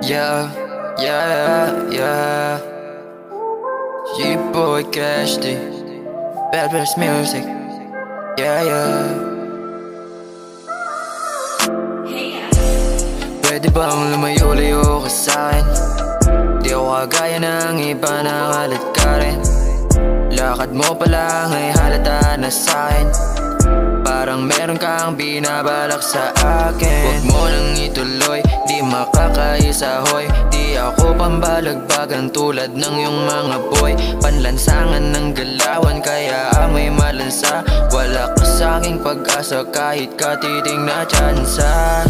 Yeah, yeah, yeah. G-Boy Cash D, Bad Bears Music. Yeah, yeah. Pwede bang lumayo-layo ka sa'kin? Di ako kagaya ng iba na kalat ka rin. Lakad mo pa lang ay halata na sa'kin. Parang meron kang binabalak sa akin. Huwag mo nang ituloy, di makakaisa hoy. Di ako pambalagbagan tulad ng yung mga boy. Panlansangan ng galawan kaya amoy malansa. Wala ka sa'king pag-asa kahit katiting na tsansa.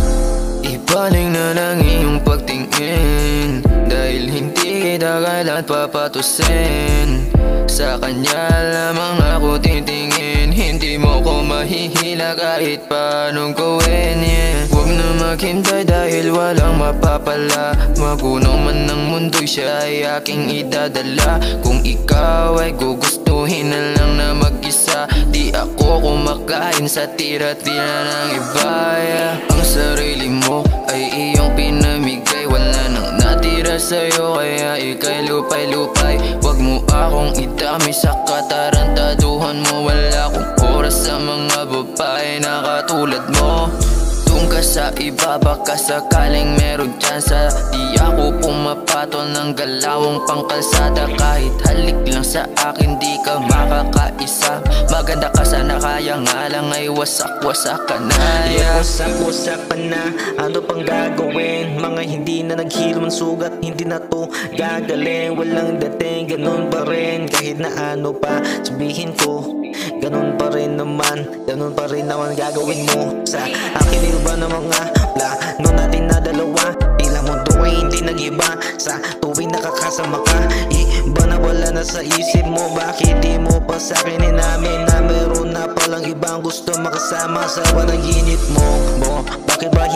Ibaling na lang iyong pagtingin, dahil hindi kita kailan papatusin. Sa kanya lamang ako titingin, hindi mo ko mahihila kahit paanong gawin, yeah. Huwag na maghintay dahil walang mapapala. Magunaw man ng mundo'y siya ay aking idadala. Kung ikaw ay gugustuhin na lang na mag-isa, di ako kumakain sa tira-tira ng iba, yeah. Ang sarili mo ay iyong pinamigay, wala nang natira sa'yo kaya ika'y lupay-lupay. Huwag mo akong idami sa katarantaduhan mo. Wala akong oras sa mga babae na katulad mo. Doon ka sa iba, baka sakaling meron tsansa. Di ako pumapatol ng galawang pangkalsada. Kahit halik lang sa akin, di ka makakaisa. Maganda ka sana, kaya nga lang ay wasak-wasak ka na, yeah. Wasak-wasak pa na, ano pang gagawin? Mga hindi na naghilo ng sugat, hindi na to gagaling. Walang dating, ganun pa rin. Kahit na ano pa sabihin ko, ganun pa rin naman gagawin mo sa akin. Iba na mga plano natin na dalawa. Tila mundo ay hindi nag-iba sa tuwing nakakasama ka. Iba na wala na sa isip mo, bakit di mo pa sa'kin inamin na meron na palang ibang gusto makasama sa panaginip mo? Bakit ba